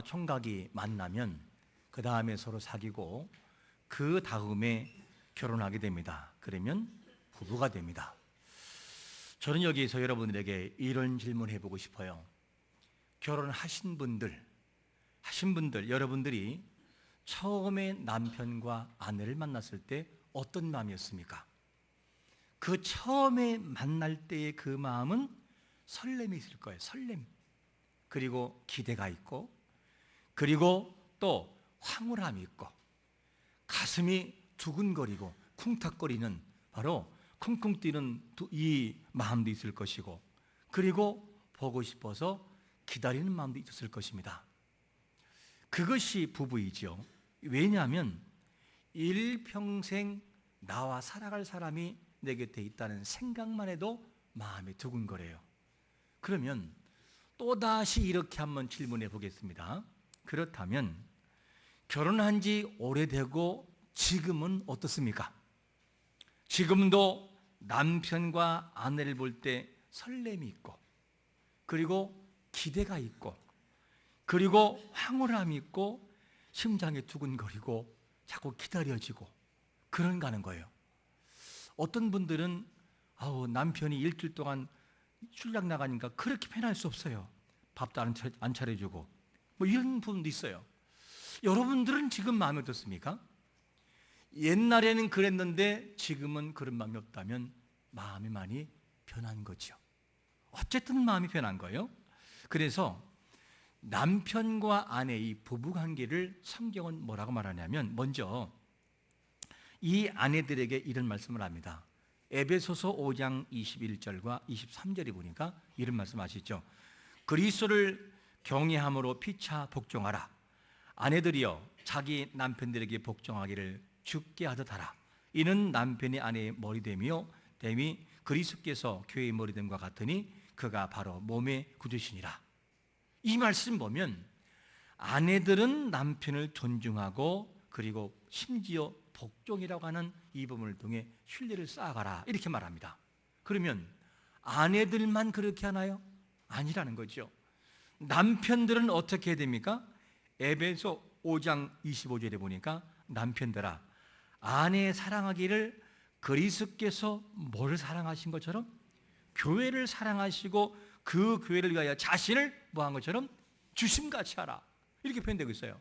총각이 만나면 그 다음에 서로 사귀고 그 다음에 결혼하게 됩니다. 그러면 부부가 됩니다. 저는 여기서 여러분들에게 이런 질문을 해보고 싶어요. 결혼하신 분들, 여러분들이 처음에 남편과 아내를 만났을 때 어떤 마음이었습니까? 그 처음에 만날 때의 그 마음은 설렘이 있을 거예요. 설렘. 그리고 기대가 있고, 그리고 또 황홀함이 있고, 가슴이 두근거리고 쿵탁거리는 바로 쿵쿵 뛰는 이 마음도 있을 것이고, 그리고 보고 싶어서 기다리는 마음도 있었을 것입니다. 그것이 부부이죠. 왜냐하면 일평생 나와 살아갈 사람이 내 곁에 있다는 생각만 해도 마음이 두근거려요. 그러면 또다시 이렇게 한번 질문해 보겠습니다. 그렇다면 결혼한 지 오래되고 지금은 어떻습니까? 지금도 남편과 아내를 볼 때 설렘이 있고, 그리고 기대가 있고, 그리고 황홀함이 있고, 심장이 두근거리고 자꾸 기다려지고 그런가 하는 거예요. 어떤 분들은 남편이 일주일 동안 출장 나가니까 그렇게 편할 수 없어요. 밥도 안 차려주고 뭐 이런 부분도 있어요. 여러분들은 지금 마음이 어떻습니까? 옛날에는 그랬는데 지금은 그런 마음이 없다면 마음이 많이 변한 거죠. 어쨌든 마음이 변한 거예요. 그래서 남편과 아내의 이 부부관계를 성경은 뭐라고 말하냐면, 먼저 이 아내들에게 이런 말씀을 합니다. 에베소서 5장 21절과 23절에 보니까 이런 말씀 아시죠? 그리스도를 경외함으로 피차 복종하라. 아내들이여 자기 남편들에게 복종하기를 주께 하듯 하라. 이는 남편이 아내의 머리됨이요 됨이 그리스도께서 교회의 머리됨과 같으니 그가 바로 몸의 구주시니라. 이 말씀 보면 아내들은 남편을 존중하고, 그리고 심지어 복종이라고 하는 이 부분을 통해 신뢰를 쌓아가라, 이렇게 말합니다. 그러면 아내들만 그렇게 하나요? 아니라는 거죠. 남편들은 어떻게 해야 됩니까? 에베소 5장 25절에 보니까 남편들아 아내 사랑하기를 그리스도께서 뭐를 사랑하신 것처럼 교회를 사랑하시고 그 교회를 위하여 자신을 뭐한 것처럼 주심같이 하라, 이렇게 표현되고 있어요.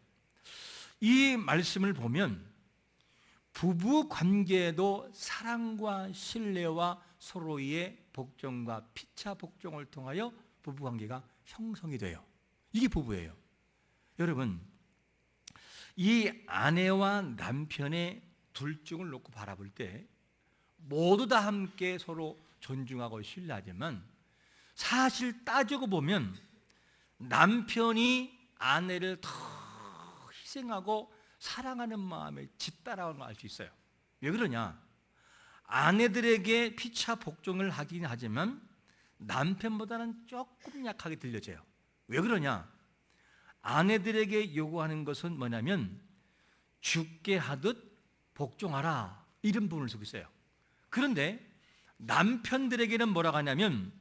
이 말씀을 보면 부부 관계에도 사랑과 신뢰와 서로의 복종과 피차 복종을 통하여 부부 관계가 형성이 돼요. 이게 부부예요. 여러분, 이 아내와 남편의 둘중을 놓고 바라볼 때 모두 다 함께 서로 존중하고 신뢰하지만, 사실 따지고 보면 남편이 아내를 더 희생하고 사랑하는 마음에 짓따라오는 걸 알 수 있어요. 왜 그러냐? 아내들에게 피차 복종을 하긴 하지만 남편보다는 조금 약하게 들려져요. 왜 그러냐? 아내들에게 요구하는 것은 뭐냐면 주께 하듯 복종하라, 이런 부분을 쓰고 있어요. 그런데 남편들에게는 뭐라고 하냐면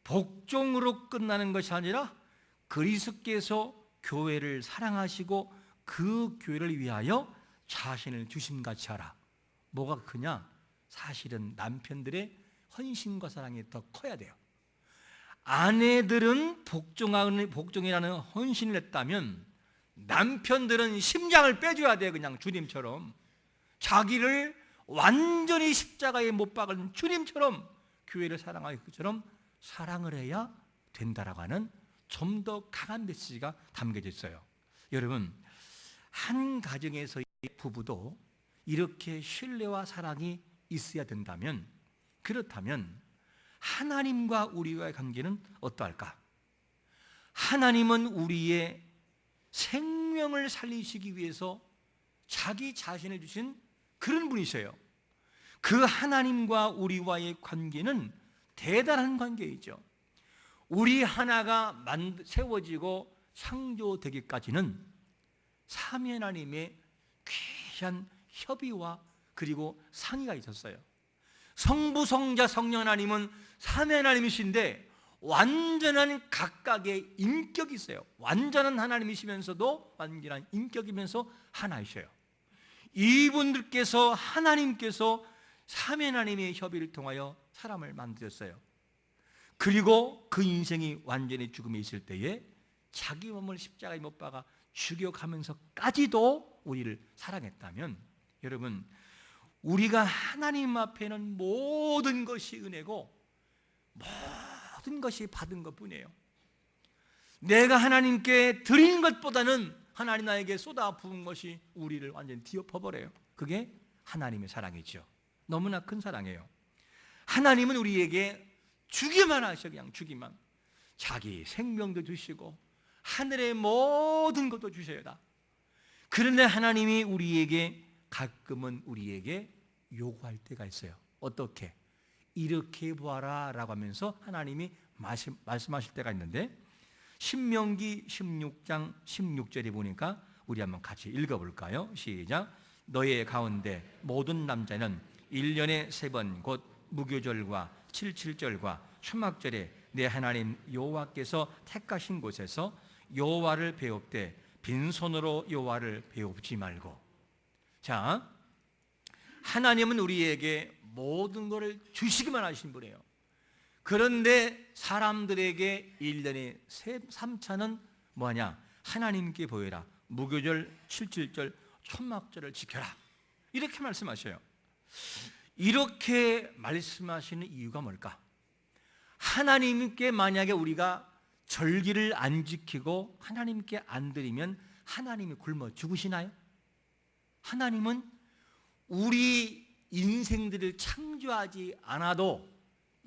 복종으로 끝나는 것이 아니라 그리스도께서 교회를 사랑하시고 그 교회를 위하여 자신을 주심같이 하라. 뭐가 크냐? 사실은 남편들의 헌신과 사랑이 더 커야 돼요. 아내들은 복종이라는 헌신을 했다면 남편들은 심장을 빼줘야 돼요. 그냥 주님처럼 자기를 완전히 십자가에 못 박은 주님처럼 교회를 사랑하는 것처럼 사랑을 해야 된다라고 하는 좀 더 강한 메시지가 담겨져 있어요. 여러분, 한 가정에서의 부부도 이렇게 신뢰와 사랑이 있어야 된다면, 그렇다면 하나님과 우리와의 관계는 어떠할까? 하나님은 우리의 생명을 살리시기 위해서 자기 자신을 주신 그런 분이셔요. 그 하나님과 우리와의 관계는 대단한 관계이죠. 우리 하나가 세워지고 창조되기까지는 삼위 하나님의 귀한 협의와 그리고 상의가 있었어요. 성부, 성자, 성령 하나님은 삼위 하나님이신데 완전한 각각의 인격이 있어요. 완전한 하나님이시면서도 완전한 인격이면서 하나이셔요. 이분들께서 하나님께서 삼위 하나님의 협의를 통하여 사람을 만드셨어요. 그리고 그 인생이 완전히 죽음에 있을 때에 자기 몸을 십자가에 못 박아 죽여가면서까지도 우리를 사랑했다면, 여러분, 우리가 하나님 앞에는 모든 것이 은혜고 모든 것이 받은 것뿐이에요. 내가 하나님께 드린 것보다는 하나님 나에게 쏟아 부은 것이 우리를 완전히 뒤엎어버려요. 그게 하나님의 사랑이죠. 너무나 큰 사랑이에요. 하나님은 우리에게 주기만 하셔. 그냥 주기만. 자기 생명도 주시고 하늘의 모든 것도 주셔야 다. 그런데 하나님이 우리에게 가끔은 우리에게 요구할 때가 있어요. 어떻게? 이렇게 보아라 라고 하면서 하나님이 말씀하실 때가 있는데, 신명기 16장 16절에 보니까 우리 한번 같이 읽어볼까요? 시작. 너의 가운데 모든 남자는 1년에 3번 곧 무교절과 칠칠절과 초막절에 내 하나님 여호와께서 택하신 곳에서 여호와를 배웁되 빈손으로 여호와를 배웁지 말고. 자, 하나님은 우리에게 모든 것을 주시기만 하신 분이에요. 그런데 사람들에게 1년에 3차는 뭐하냐? 하나님께 보여라. 무교절, 칠칠절, 초막절을 지켜라. 이렇게 말씀하셔요. 이렇게 말씀하시는 이유가 뭘까? 하나님께 만약에 우리가 절기를 안 지키고 하나님께 안 드리면 하나님이 굶어 죽으시나요? 하나님은 우리 인생들을 창조하지 않아도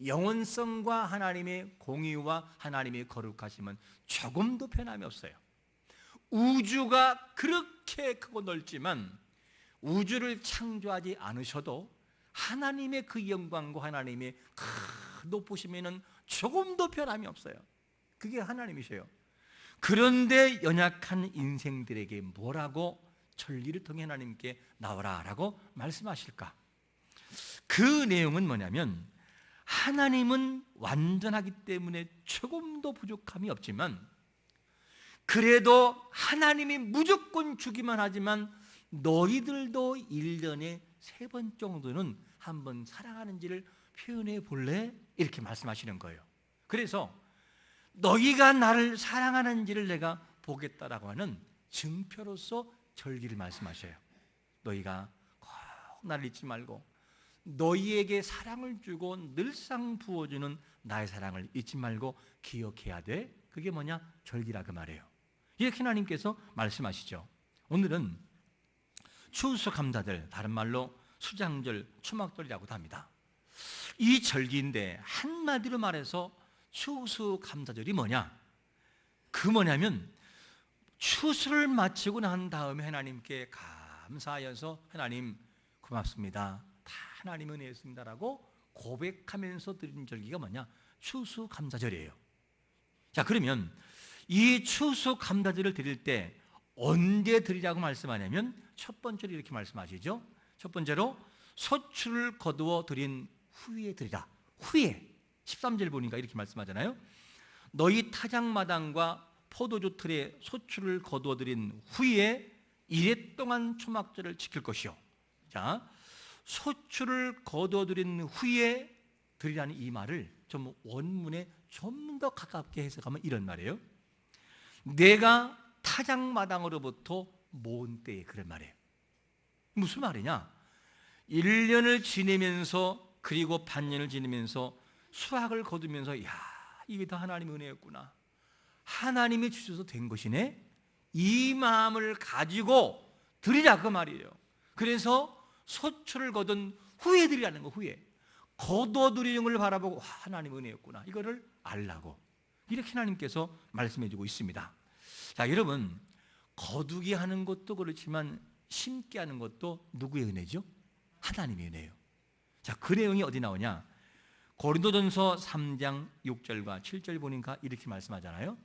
영원성과 하나님의 공의와 하나님의 거룩하심은 조금도 변함이 없어요. 우주가 그렇게 크고 넓지만 우주를 창조하지 않으셔도 하나님의 그 영광과 하나님의 그 높으심에는 조금도 변함이 없어요. 그게 하나님이셔요. 그런데 연약한 인생들에게 뭐라고 절기를 통해 하나님께 나오라 라고 말씀하실까? 그 내용은 뭐냐면, 하나님은 완전하기 때문에 조금도 부족함이 없지만, 그래도 하나님이 무조건 주기만 하지만 너희들도 1년에 3번 정도는 한번 사랑하는지를 표현해 볼래? 이렇게 말씀하시는 거예요. 그래서 너희가 나를 사랑하는지를 내가 보겠다라고 하는 증표로서 절기를 말씀하셔요. 너희가 꼭 나를 잊지 말고 너희에게 사랑을 주고 늘상 부어주는 나의 사랑을 잊지 말고 기억해야 돼. 그게 뭐냐? 절기라 그 말이에요. 이렇게 하나님께서 말씀하시죠. 오늘은 추수감사절, 다른 말로 수장절, 초막절이라고도 합니다. 이 절기인데 한마디로 말해서 추수감사절이 뭐냐? 그 뭐냐면 추수를 마치고 난 다음에 하나님께 감사하여서 하나님 고맙습니다, 다 하나님 은혜였습니다라고 고백하면서 드리는 절기가 뭐냐? 추수감사절이에요. 자, 그러면 이 추수감사절을 드릴 때 언제 드리라고 말씀하냐면 첫 번째로 이렇게 말씀하시죠. 첫 번째로 소출을 거두어 드린 후에 드리라. 후에 13절 보니까 이렇게 말씀하잖아요. 너희 타작마당과 포도주 틀에 소출을 거두어 드린 후에 이래 동안 초막절을 지킬 것이요. 자, 소출을 거두어 드린 후에 드리라는 이 말을 좀 원문에 좀 더 가깝게 해석하면 이런 말이에요. 내가 타작마당으로부터 모은 때에, 그런 말이에요. 무슨 말이냐? 1년을 지내면서 그리고 반년을 지내면서 수확을 거두면서 야, 이게 다 하나님의 은혜였구나, 하나님이 주셔서 된 것이네, 이 마음을 가지고 드리라 그 말이에요. 그래서 소출을 거둔 후에 드리라는 거. 후에 거둬 드리는 걸 바라보고 하나님 은혜였구나, 이거를 알라고 이렇게 하나님께서 말씀해 주고 있습니다. 자, 여러분, 거두게 하는 것도 그렇지만 심게 하는 것도 누구의 은혜죠? 하나님의 은혜예요. 자, 그 내용이 어디 나오냐? 고린도전서 3장 6절과 7절 보니까 이렇게 말씀하잖아요.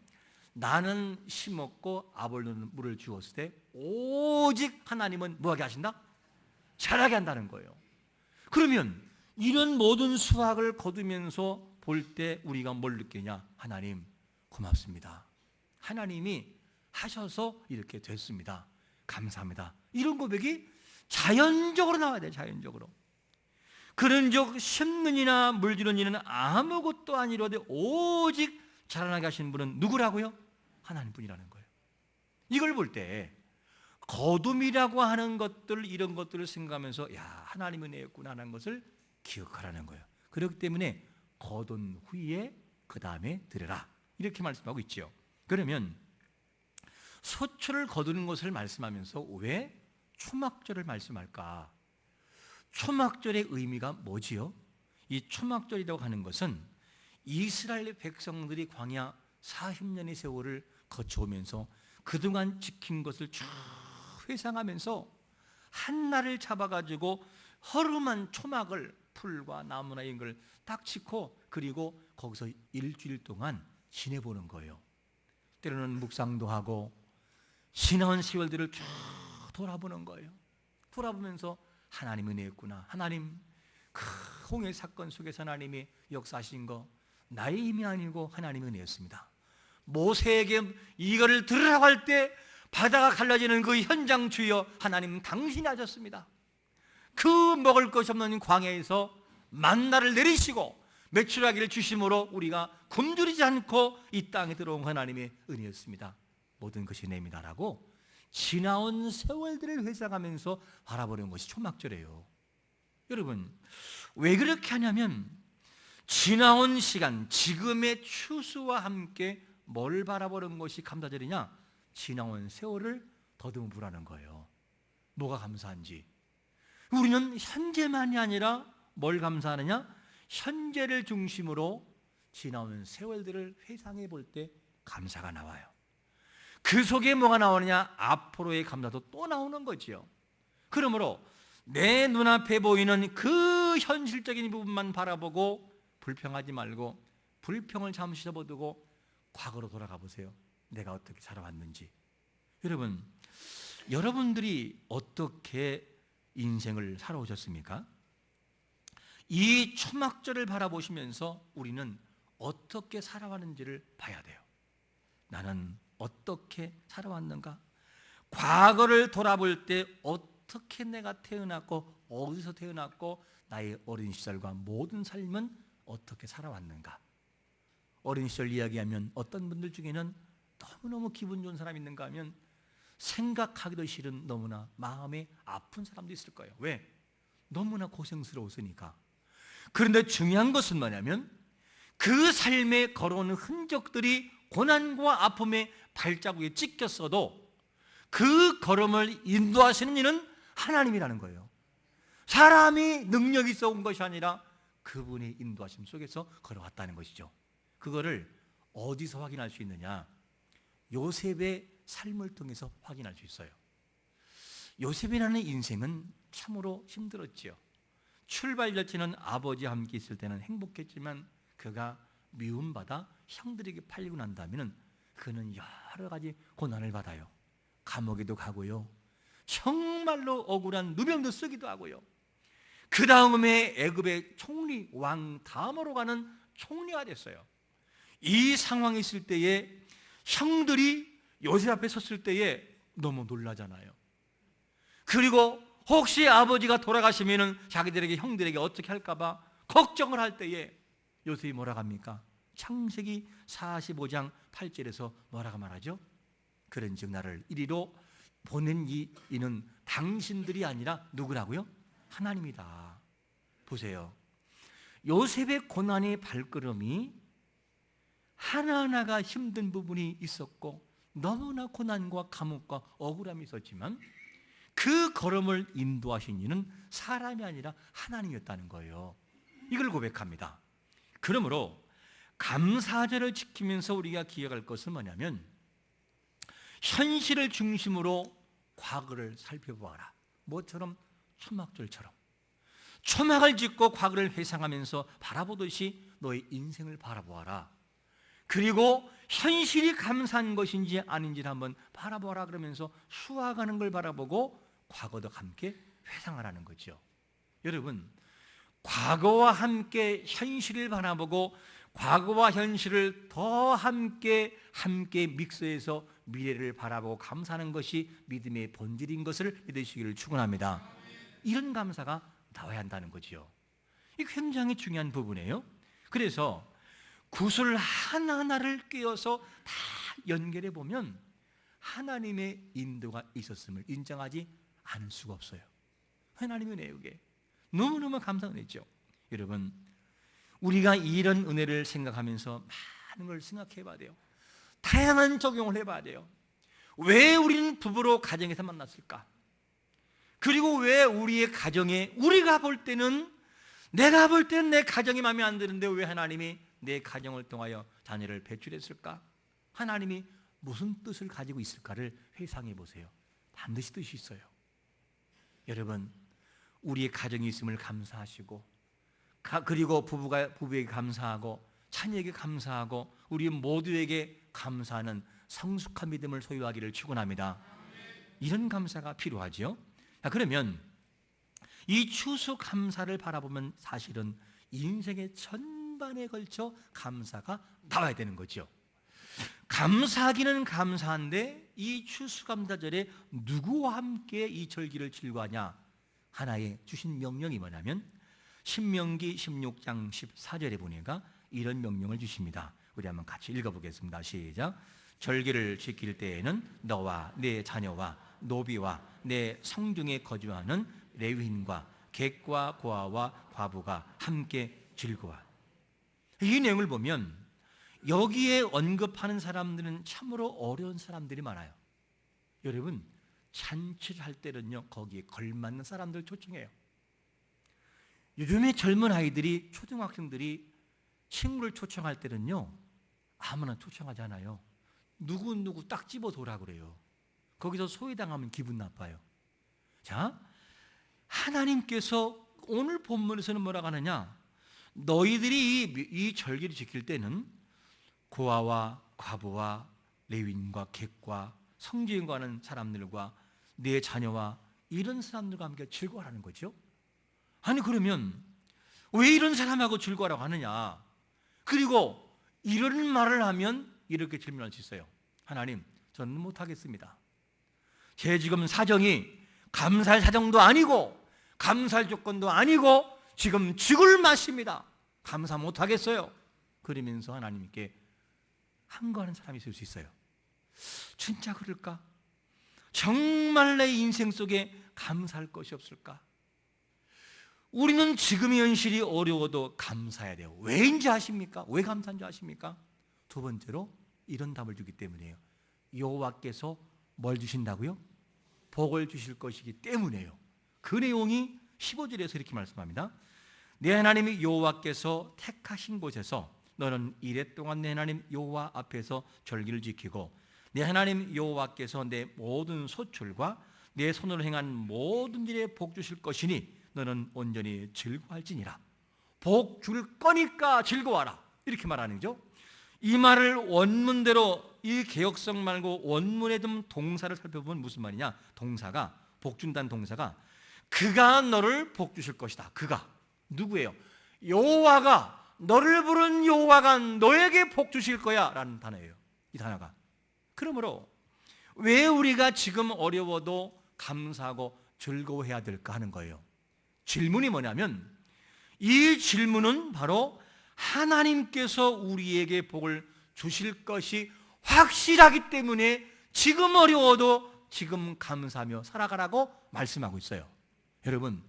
나는 심었고 아볼로는 물을 주었을 때 오직 하나님은 뭐하게 하신다? 자라게 한다는 거예요. 그러면 이런 모든 수확을 거두면서 볼 때 우리가 뭘 느끼냐? 하나님 고맙습니다. 하나님이 하셔서 이렇게 됐습니다. 감사합니다. 이런 고백이 자연적으로 나와야 돼요. 자연적으로. 그런즉 심는 이나 물주는 이는 아무것도 아니로되 오직 자라나게 하시는 분은 누구라고요? 하나님뿐이라는 거예요. 이걸 볼 때 거둠이라고 하는 것들, 이런 것들을 생각하면서 야, 하나님의 은혜였구나 하는 것을 기억하라는 거예요. 그렇기 때문에 거둔 후에 그 다음에 드려라, 이렇게 말씀하고 있죠. 그러면 소초를 거두는 것을 말씀하면서 왜 초막절을 말씀할까? 초막절의 의미가 뭐지요? 이 초막절이라고 하는 것은 이스라엘 백성들이 광야 40년의 세월을 거쳐오면서 그동안 지킨 것을 쭉 회상하면서 한날을 잡아가지고 허름한 초막을 풀과 나무나 이런 걸 딱 짓고 그리고 거기서 일주일 동안 지내보는 거예요. 때로는 묵상도 하고 지나온 세월들을 쭉 돌아보는 거예요. 돌아보면서 하나님의 은혜였구나. 하나님 그 홍해 사건 속에서 하나님이 역사하신 거 나의 힘이 아니고 하나님의 은혜였습니다. 모세에게 이거를 들으라고 할 때 바다가 갈라지는 그 현장 주여 하나님 당신이 하셨습니다. 그 먹을 것이 없는 광야에서 만나를 내리시고 메추라기를 주심으로 우리가 굶주리지 않고 이 땅에 들어온 하나님의 은혜였습니다. 모든 것이 내입니다라고 지나온 세월들을 회상하면서 바라보는 것이 초막절이에요. 여러분 왜 그렇게 하냐면 지나온 시간, 지금의 추수와 함께 뭘 바라보는 것이 감사절이냐? 지나온 세월을 더듬으라는 거예요. 뭐가 감사한지. 우리는 현재만이 아니라 뭘 감사하느냐? 현재를 중심으로 지나온 세월들을 회상해 볼 때 감사가 나와요. 그 속에 뭐가 나오느냐? 앞으로의 감사도 또 나오는 거지요. 그러므로 내 눈앞에 보이는 그 현실적인 부분만 바라보고 불평하지 말고 불평을 잠시 접어두고 과거로 돌아가 보세요. 내가 어떻게 살아왔는지. 여러분들이 어떻게 인생을 살아오셨습니까? 이 초막절을 바라보시면서 우리는 어떻게 살아왔는지를 봐야 돼요. 나는 어떻게 살아왔는가? 과거를 돌아볼 때 어떻게 내가 태어났고 어디서 태어났고 나의 어린 시절과 모든 삶은 어떻게 살아왔는가? 어린 시절 이야기하면 어떤 분들 중에는 너무너무 기분 좋은 사람이 있는가 하면 생각하기도 싫은 너무나 마음이 아픈 사람도 있을 거예요. 왜? 너무나 고생스러웠으니까. 그런데 중요한 것은 뭐냐면 그 삶에 걸어온 흔적들이 고난과 아픔의 발자국에 찍혔어도 그 걸음을 인도하시는 이는 하나님이라는 거예요. 사람이 능력이 있어 온 것이 아니라 그분의 인도하심 속에서 걸어왔다는 것이죠. 그거를 어디서 확인할 수 있느냐? 요셉의 삶을 통해서 확인할 수 있어요. 요셉이라는 인생은 참으로 힘들었지요. 출발 자체는 아버지와 함께 있을 때는 행복했지만 그가 미움받아 형들에게 팔리고 난 다음에는 그는 여러 가지 고난을 받아요. 감옥에도 가고요. 정말로 억울한 누명도 쓰기도 하고요. 그 다음에 애굽의 총리 왕 다음으로 가는 총리가 됐어요. 이 상황에 있을 때에 형들이 요셉 앞에 섰을 때에 너무 놀라잖아요. 그리고 혹시 아버지가 돌아가시면은 자기들에게 형들에게 어떻게 할까봐 걱정을 할 때에 요셉이 뭐라고 합니까? 창세기 45장 8절에서 뭐라고 말하죠? 그런즉 나를 이리로 보낸 이는 당신들이 아니라 누구라고요? 하나님이다. 보세요. 요셉의 고난의 발걸음이 하나하나가 힘든 부분이 있었고 너무나 고난과 감옥과 억울함이 있었지만 그 걸음을 인도하신 이는 사람이 아니라 하나님이었다는 거예요. 이걸 고백합니다. 그러므로 감사절을 지키면서 우리가 기억할 것은 뭐냐면 현실을 중심으로 과거를 살펴보아라. 뭐처럼? 초막절처럼. 초막을 짓고 과거를 회상하면서 바라보듯이 너의 인생을 바라보아라. 그리고 현실이 감사한 것인지 아닌지를 한번 바라보아라 그러면서 수확하는 걸 바라보고 과거도 함께 회상하라는 거죠. 여러분, 과거와 함께 현실을 바라보고 과거와 현실을 더 함께 믹스해서 미래를 바라보고 감사하는 것이 믿음의 본질인 것을 믿으시기를 축원합니다. 이런 감사가 나와야 한다는 거지요. 이 굉장히 중요한 부분이에요. 그래서 구슬 하나하나를 꿰어서 다 연결해 보면 하나님의 인도가 있었음을 인정하지 않을 수가 없어요. 하나님의 내용에 너무너무 감사한 은혜죠. 여러분, 우리가 이런 은혜를 생각하면서 많은 걸 생각해 봐야 돼요. 다양한 적용을 해봐야 돼요. 왜 우리는 부부로 가정에서 만났을까? 그리고 왜 우리의 가정에 우리가 볼 때는 내가 볼 때는 내 가정이 마음에 안 드는데 왜 하나님이 내 가정을 통하여 자녀를 배출했을까? 하나님이 무슨 뜻을 가지고 있을까를 회상해 보세요. 반드시 뜻이 있어요. 여러분, 우리의 가정이 있음을 감사하시고 그리고 부부에게 감사하고 자녀에게 감사하고 우리 모두에게 감사하는 성숙한 믿음을 소유하기를 축원합니다. 이런 감사가 필요하죠. 그러면 이 추수감사를 바라보면 사실은 인생의 전반에 걸쳐 감사가 나와야 되는 거죠. 감사하기는 감사한데 이 추수감사절에 누구와 함께 이 절기를 즐거워하냐? 하나의 주신 명령이 뭐냐면 신명기 16장 14절에 보니까 이런 명령을 주십니다. 우리 한번 같이 읽어보겠습니다. 시작. 절기를 지킬 때에는 너와 내 자녀와 노비와 내 성중에 거주하는 레위인과 객과 고아와 과부가 함께 즐거워. 이 내용을 보면 여기에 언급하는 사람들은 참으로 어려운 사람들이 많아요. 여러분, 잔치를 할 때는요 거기에 걸맞는 사람들 초청해요. 요즘에 젊은 아이들이, 초등학생들이 친구를 초청할 때는요 아무나 초청하지 않아요. 누구 딱 집어도라 그래요. 거기서 소외당하면 기분 나빠요. 자, 하나님께서 오늘 본문에서는 뭐라고 하느냐? 너희들이 이 절기를 지킬 때는 고아와 과부와 레위인과 객과 성지인과 하는 사람들과 내 자녀와 이런 사람들과 함께 즐거워하는 거죠. 아니 그러면 왜 이런 사람하고 즐거워하라고 하느냐? 그리고 이런 말을 하면 이렇게 질문할 수 있어요. 하나님, 저는 못하겠습니다. 제 지금 사정이 감사할 사정도 아니고 감사할 조건도 아니고 지금 죽을 맛입니다. 감사 못하겠어요. 그러면서 하나님께 항거하는 사람이 있을 수 있어요. 진짜 그럴까? 정말 내 인생 속에 감사할 것이 없을까? 우리는 지금의 현실이 어려워도 감사해야 돼요. 왜인지 아십니까? 왜 감사한 줄 아십니까? 두 번째로 이런 답을 주기 때문이에요. 여호와께서 뭘 주신다고요? 복을 주실 것이기 때문이에요. 그 내용이 15절에서 이렇게 말씀합니다. 내 하나님 여호와께서 택하신 곳에서 너는 이레 동안 내 하나님 여호와 앞에서 절기를 지키고 내 하나님 여호와께서 내 모든 소출과 내 손으로 행한 모든 일에 복 주실 것이니 너는 온전히 즐거워할지니라. 복 줄 거니까 즐거워하라. 이렇게 말하는 거죠. 이 말을 원문대로 이 개역성 말고 원문에 든 동사를 살펴보면 무슨 말이냐? 동사가, 복 준다는 동사가 그가 너를 복 주실 것이다. 그가 누구예요? 여호와가, 너를 부른 여호와가 너에게 복 주실 거야 라는 단어예요. 이 단어가. 그러므로 왜 우리가 지금 어려워도 감사하고 즐거워해야 될까 하는 거예요. 질문이 뭐냐면 이 질문은 바로 하나님께서 우리에게 복을 주실 것이 확실하기 때문에 지금 어려워도 지금 감사하며 살아가라고 말씀하고 있어요. 여러분,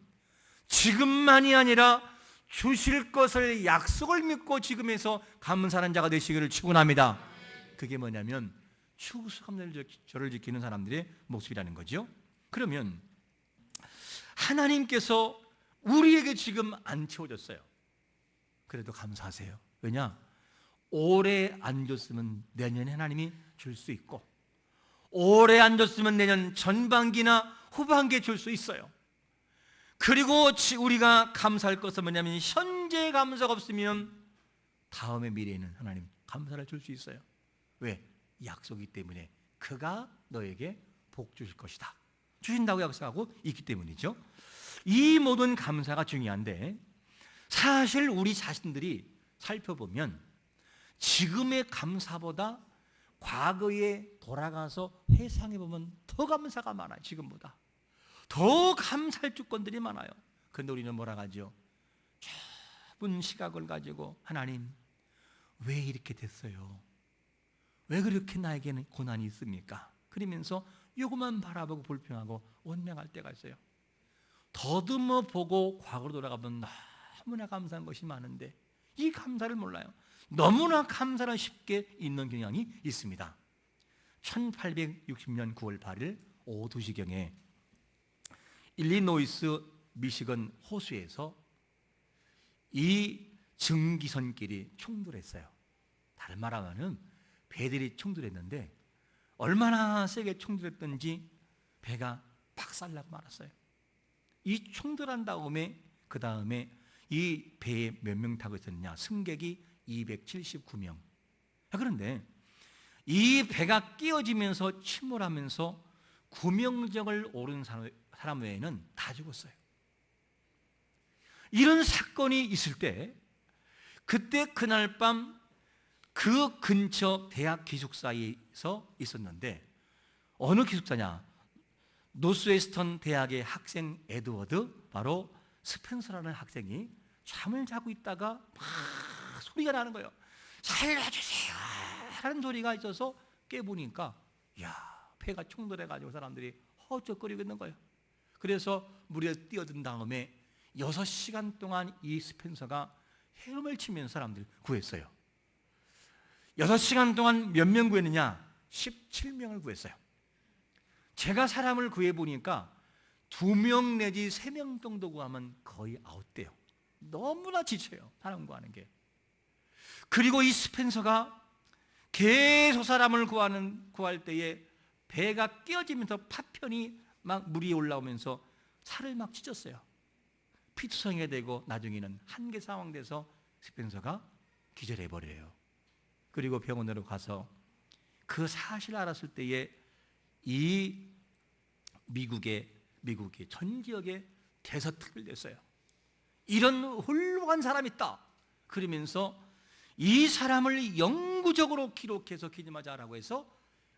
지금만이 아니라 주실 것을 약속을 믿고 지금에서 감사하는 자가 되시기를 축원합니다. 그게 뭐냐면 추수감사절을 지키는 사람들의 모습이라는 거죠. 그러면 하나님께서 우리에게 지금 안 채워졌어요. 그래도 감사하세요. 왜냐? 올해 안 줬으면 내년에 하나님이 줄 수 있고 올해 안 줬으면 내년 전반기나 후반기에 줄 수 있어요. 그리고 우리가 감사할 것은 뭐냐면 현재 감사가 없으면 다음의 미래에는 하나님 감사를 줄 수 있어요. 왜? 약속이기 때문에 그가 너에게 복 주실 것이다. 주신다고 약속하고 있기 때문이죠. 이 모든 감사가 중요한데 사실 우리 자신들이 살펴보면 지금의 감사보다 과거에 돌아가서 회상해 보면 더 감사가 많아요. 지금보다 더 감사할 주권들이 많아요. 그런데 우리는 뭐라 하죠? 좁은 시각을 가지고 하나님 왜 이렇게 됐어요? 왜 그렇게 나에게는 고난이 있습니까? 그러면서 요것만 바라보고 불평하고 원망할 때가 있어요. 더듬어 보고 과거로 돌아가면 너무나 감사한 것이 많은데 이 감사를 몰라요. 너무나 감사를 쉽게 잊는 경향이 있습니다. 1860년 9월 8일 오후 2시경에 일리노이스 미시건 호수에서 이 증기선끼리 충돌했어요. 다른 말하면 배들이 충돌했는데 얼마나 세게 충돌했던지 배가 박살나고 말았어요. 이 충돌한 다음에 그 다음에 이 배에 몇 명 타고 있었느냐? 승객이 279명. 그런데 이 배가 끼어지면서 침몰하면서 구명정을 오른 사람 외에는 다 죽었어요. 이런 사건이 있을 때 그때 그날 밤 그 근처 대학 기숙사에서 있었는데 어느 기숙사냐? 노스웨스턴 대학의 학생 에드워드, 바로 스펜서라는 학생이 잠을 자고 있다가 막 소리가 나는 거예요. 살려주세요 하는 소리가 있어서 깨보니까 배가 충돌해가지고 사람들이 허우적거리고 있는 거예요. 그래서 물에 뛰어든 다음에 6시간 동안 이 스펜서가 헤엄을 치면서 사람들 구했어요. 6시간 동안 몇 명 구했느냐? 17명을 구했어요. 제가 사람을 구해보니까 2명 내지 3명 정도 구하면 거의 아웃돼요. 너무나 지쳐요, 사람 구하는 게. 그리고 이 스펜서가 계속 사람을 구할 때에 배가 끼어지면서 파편이 막 물이 올라오면서 살을 막 찢었어요. 피투성이가 되고 나중에는 한계 상황돼서 스펜서가 기절해버려요. 그리고 병원으로 가서 그 사실을 알았을 때에 이 미국의 전 지역에 대서특필됐어요. 이런 훌륭한 사람이 있다. 그러면서 이 사람을 영구적으로 기록해서 기념하자라고 해서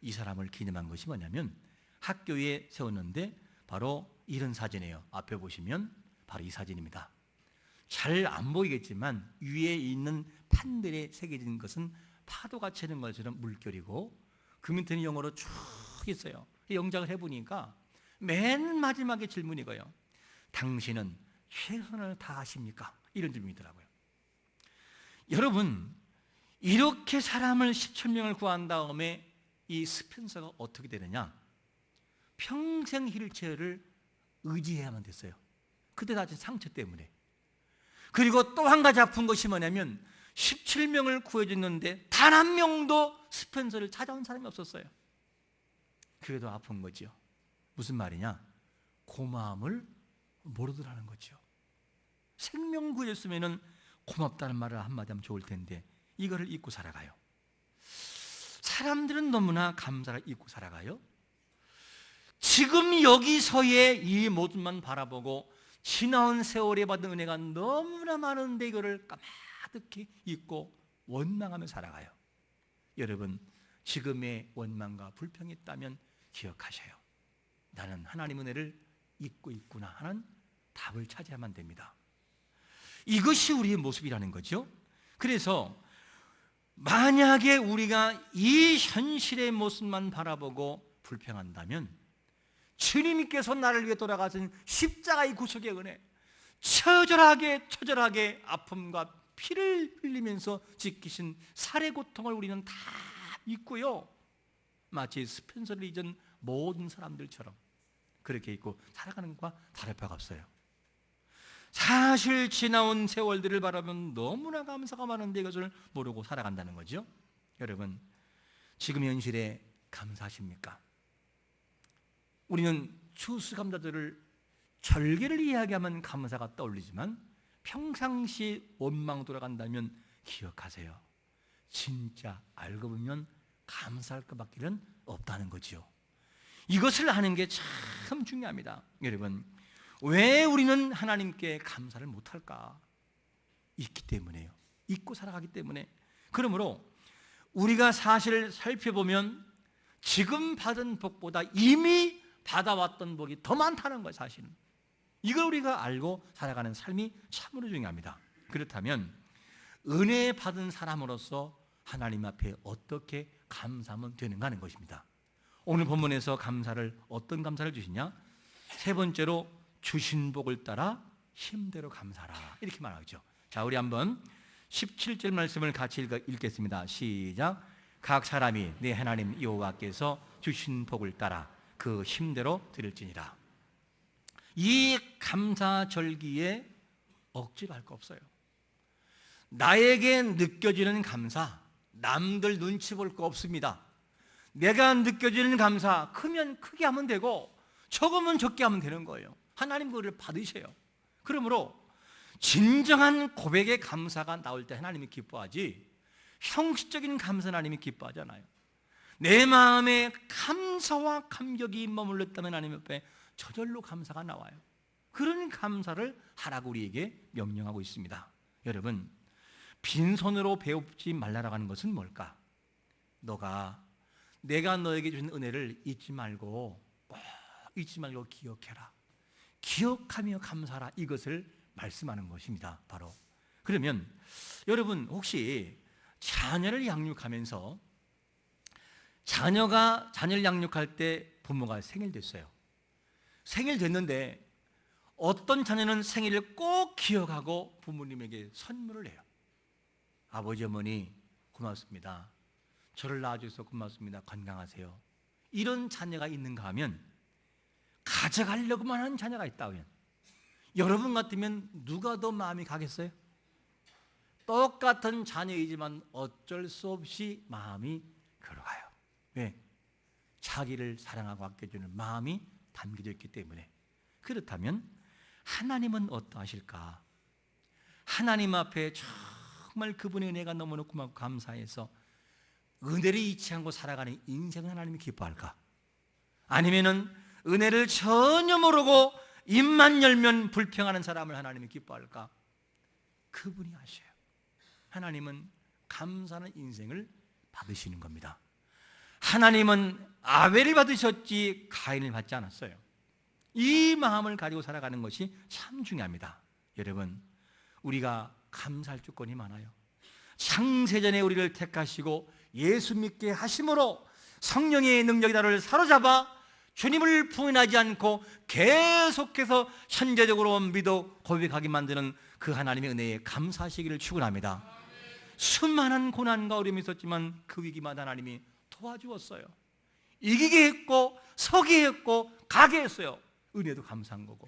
이 사람을 기념한 것이 뭐냐면 학교에 세웠는데 바로 이런 사진이에요. 앞에 보시면 바로 이 사진입니다. 잘 안 보이겠지만 위에 있는 판들에 새겨진 것은 파도가 치는 것처럼 물결이고 그 밑에는 영어로 쭉 있어요. 영작을 해보니까 맨 마지막에 질문이 거예요. 당신은 최선을 다하십니까? 이런 질문이더라고요. 여러분, 이렇게 사람을 17명을 구한 다음에 이 스펜서가 어떻게 되느냐? 평생 휠체어를 의지해야만 됐어요. 그때 다친 상처 때문에. 그리고 또 한 가지 아픈 것이 뭐냐면 17명을 구해줬는데 단 한 명도 스펜서를 찾아온 사람이 없었어요. 그게 더 아픈 거죠. 무슨 말이냐? 고마움을 모르더라는 거죠. 생명 구해줬으면 고맙다는 말을 한마디 하면 좋을 텐데 이거를 잊고 살아가요. 사람들은 너무나 감사를 잊고 살아가요. 지금 여기서의 이 모습만 바라보고 지나온 세월에 받은 은혜가 너무나 많은데 이거를 까마득히 잊고 원망하며 살아가요. 여러분, 지금의 원망과 불평이 있다면 기억하셔요. 나는 하나님 은혜를 잊고 있구나 하는 답을 찾아야만 됩니다. 이것이 우리의 모습이라는 거죠. 그래서 만약에 우리가 이 현실의 모습만 바라보고 불평한다면 주님께서 나를 위해 돌아가신 십자가의 구속의 은혜, 처절하게 아픔과 피를 흘리면서 지키신 살의 고통을 우리는 다 잊고요, 마치 스펜서를 잊은 모든 사람들처럼 그렇게 잊고 살아가는 것과 다를 바가 없어요. 사실 지나온 세월들을 바라보면 너무나 감사가 많은데 이것을 모르고 살아간다는 거죠. 여러분, 지금 현실에 감사하십니까? 우리는 추수감사절을 절개를 이야기하면 감사가 떠올리지만 평상시 원망 돌아간다면 기억하세요. 진짜 알고 보면 감사할 것밖에는 없다는 거죠. 이것을 아는 게 참 중요합니다. 여러분, 왜 우리는 하나님께 감사를 못할까? 있기 때문에요. 잊고 살아가기 때문에. 그러므로 우리가 사실을 살펴보면 지금 받은 복보다 이미 받아왔던 복이 더 많다는 거예요. 사실은 이걸 우리가 알고 살아가는 삶이 참으로 중요합니다. 그렇다면 은혜 받은 사람으로서 하나님 앞에 어떻게 감사하면 되는가 하는 것입니다. 오늘 본문에서 감사를, 어떤 감사를 주시냐? 세 번째로 주신 복을 따라 힘대로 감사하라, 이렇게 말하죠. 자, 우리 한번 17절 말씀을 같이 읽겠습니다. 시작. 각 사람이 내 하나님 여호와께서 주신 복을 따라 그 힘대로 드릴지니라. 이 감사절기에 억지로 할 거 없어요. 나에게 느껴지는 감사, 남들 눈치 볼 거 없습니다. 내가 느껴지는 감사, 크면 크게 하면 되고 적으면 적게 하면 되는 거예요. 하나님 그를 받으셔요. 그러므로 진정한 고백의 감사가 나올 때 하나님이 기뻐하지, 형식적인 감사는 하나님이 기뻐하잖아요. 내 마음에 감사와 감격이 머물렀다면 하나님 옆에 저절로 감사가 나와요. 그런 감사를 하라고 우리에게 명령하고 있습니다. 여러분, 빈손으로 배우지 말라라고 하는 것은 뭘까? 내가 너에게 주신 은혜를 잊지 말고, 꼭 잊지 말고 기억해라. 기억하며 감사하라, 이것을 말씀하는 것입니다. 바로. 그러면 여러분, 혹시 자녀를 양육하면서 자녀를 양육할 때 부모가 생일 됐어요. 생일 됐는데 어떤 자녀는 생일을 꼭 기억하고 부모님에게 선물을 해요. 아버지, 어머니 고맙습니다. 저를 낳아주셔서 고맙습니다. 건강하세요. 이런 자녀가 있는가 하면, 가져가려고만 하는 자녀가 있다면, 여러분 같으면 누가 더 마음이 가겠어요? 똑같은 자녀이지만 어쩔 수 없이 마음이 걸어가요. 왜? 자기를 사랑하고 아껴주는 마음이 담겨져 있기 때문에. 그렇다면 하나님은 어떠하실까? 하나님 앞에 정말 그분의 은혜가 너무나 고맙고 감사해서 은혜를 잊지 않고 살아가는 인생을 하나님이 기뻐할까? 아니면은 은혜를 전혀 모르고 입만 열면 불평하는 사람을 하나님이 기뻐할까? 그분이 아셔요. 하나님은 감사하는 인생을 받으시는 겁니다. 하나님은 아벨을 받으셨지 가인을 받지 않았어요. 이 마음을 가지고 살아가는 것이 참 중요합니다. 여러분, 우리가 감사할 조건이 많아요. 창세전에 우리를 택하시고 예수 믿게 하심으로 성령의 능력이 나를 사로잡아 주님을 부인하지 않고 계속해서 현재적으로 믿어 고백하게 만드는 그 하나님의 은혜에 감사하시기를 축원합니다. 수많은 고난과 어려움이 있었지만 그 위기마다 하나님이 도와주었어요. 이기게 했고 서게 했고 가게 했어요. 은혜도 감사한 거고.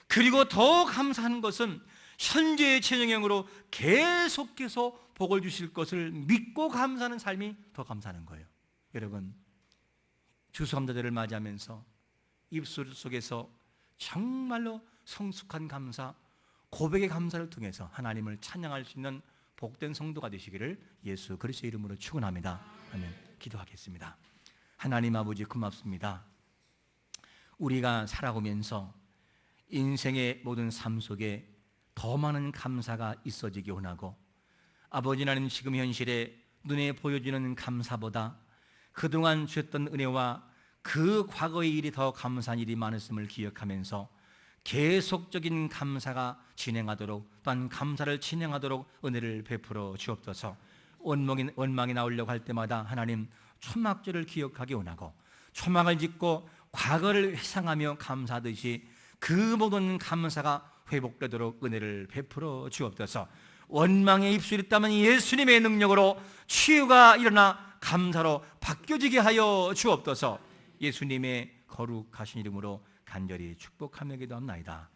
그리고 더 감사한 것은 현재의 체형으로 계속해서 복을 주실 것을 믿고 감사하는 삶이 더 감사한 거예요. 여러분, 추수감사절을 맞이하면서 입술 속에서 정말로 성숙한 감사, 고백의 감사를 통해서 하나님을 찬양할 수 있는 복된 성도가 되시기를 예수 그리스도의 이름으로 축원합니다. 아멘. 기도하겠습니다. 하나님 아버지, 고맙습니다. 우리가 살아오면서 인생의 모든 삶 속에 더 많은 감사가 있어지기 원하고, 아버지 하나님, 지금 현실에 눈에 보여지는 감사보다 그동안 주셨던 은혜와 그 과거의 일이 더 감사한 일이 많았음을 기억하면서 계속적인 감사가 진행하도록, 또한 감사를 진행하도록 은혜를 베풀어 주옵소서. 원망이 나오려고 할 때마다 하나님, 초막절을 기억하기 원하고 초막을 짓고 과거를 회상하며 감사하듯이 그 모든 감사가 회복되도록 은혜를 베풀어 주옵소서. 원망의 입술이 있다면 예수님의 능력으로 치유가 일어나 감사로 바뀌어지게 하여 주옵소서. 예수님의 거룩하신 이름으로 간절히 축복하며 기도합나이다.